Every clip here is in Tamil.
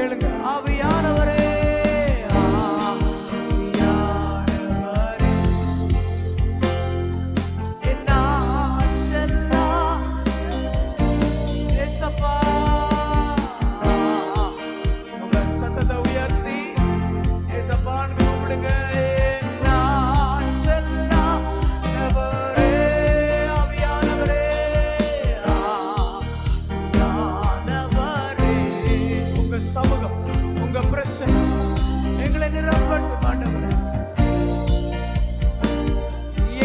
கேளுங்க. ஆவியானவரே, ஆவியானவரே, என் ஆற்றலாம் ஏசப்பா. உங்க சத்தத்தை உயர்த்தி ஏசப்பான்னு கூப்பிடுங்க. என் ஆற்றலாம் ஆவியானவரே, ஆவியானவரே, உங்க சமூகம், உங்க பிரசன்னம் எங்களை நிரப்பட்டும் ஆண்டவரே.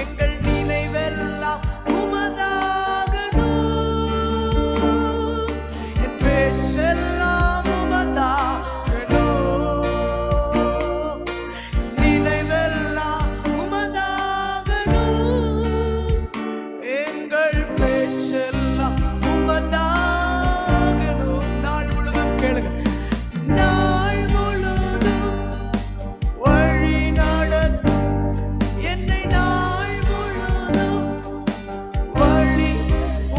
எங்கள் நினைவெல்லாம் உமதாகணும், என் பேச்செல்லாம் உமதாகணும், நினைவெல்லாம் உமதாகணும், எங்கள் பேச்செல்லாம் உமதாகணும். நாள் முழுதும் கேளுங்க. நாள் முழுதும் வழி நடத்தும் என்னை, நாள் முழுதும் வழி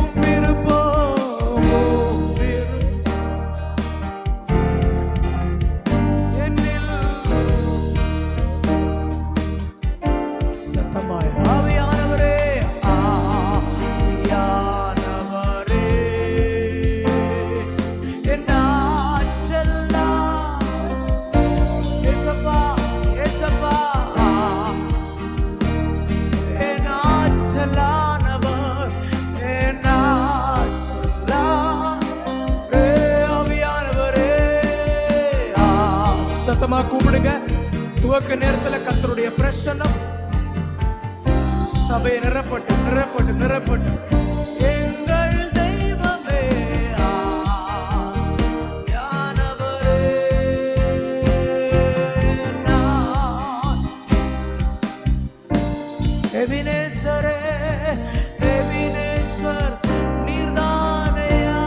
உம்மிருப்போம், என்னில் சத்தமாய் ஆவியானவரே, ஆவியானவரே, என் ஆற்றலாம் ஏசப்பா, ஏசப்பா, என் ஆற்றலானவர், என் ஆற்றலானவரே, ஆவியானவரே. சத்தமா கூப்பிடுங்க. துவக்க நேரத்துல கர்த்தருடைய பிரசன்னம் சபையை நிரப்பட்டு நிரப்பட்டு நிரப்பட்டு. எங்கள் தெய்வமே, ஆவியானவரே, நான் எபினேசரே, எபினேசர் நீர்தானையா,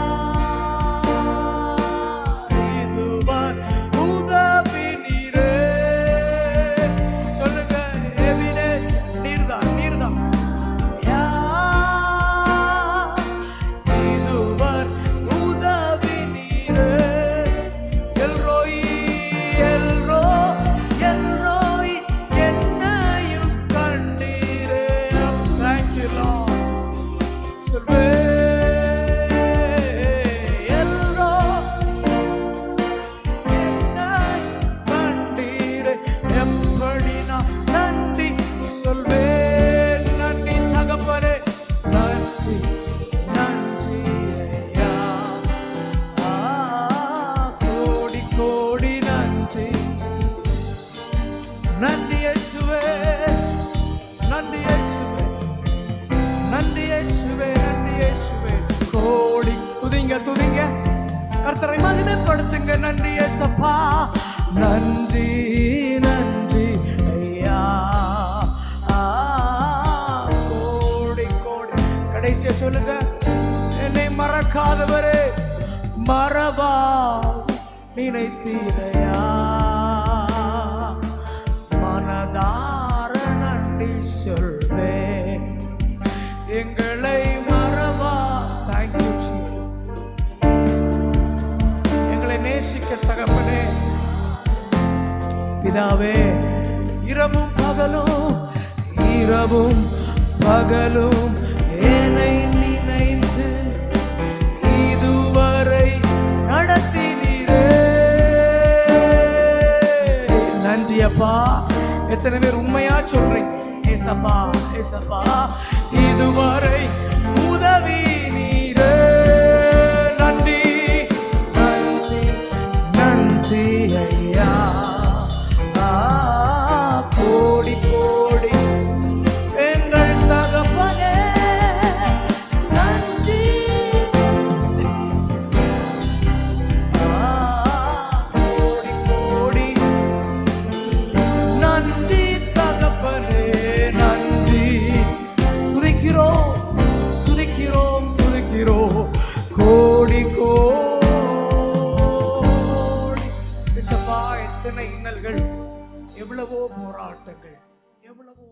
இதுவரை உதவி நீரே. சொல்லுங்க. எபினேசர் நீர்தான், நீர்தான் யா, இதுவரை உதவி நீரே. எல்ரோயி, எல்ரோ, எல்ரோய், என்னையும் கண்டீரே. Thank you, Lord. சொல்வே எல்ரோ, என்னையும் கண்டீரே. எப்படி நான் நன்றி சொல்வேன். நன்றி தகப்பனே, நன்றி, நன்றி ஐயா. கோடி கோடி நன்றி, நன்றி இயேசுவே, நன்றி இயேசுவே, நன்றி இயேசுவே, நன்றி இயேசுவே. கோடி துதிங்க, துதிங்க, கர்த்தரை மகிமைப்படுத்துங்க. நன்றி இயேசப்பா, நன்றி, நன்றி ஐயா. கோடி கோடி. கடைசியா சொல்லுங்க. என்னை மறக்காதவரே, மறவா நினைத்தீரையா, மனதார நன்றி சொல்வேன். எங்களை மறவா. Thank you, Jesus. எங்களை நேசிக்க தகப்பனே, பிதாவே, இரவும் பகலும், இரவும் பகலும் என்னை நினைத்து இதுவரை நடத்தினீரே. நன்றி அப்பா. எத்தனை பேர் உண்மையா சொல்றீங்க? ஏசப்பா, ஏசப்பா, இதுவரை உதவி நீரே. நன்றி, நன்றி, நன்றி ஐயா. கோடி கோடி எங்கள் தகப்பனே, நன்றி. கோடி கோடி நன்றி தகப்பனே, நன்றி. துதிக்கிறோம், துதிக்கிறோம், துதிக்கிறோம். கோடி கோடி. எத்தனை இன்னல்கள், எவ்வளவோ போராட்டங்கள், எவ்வளவோ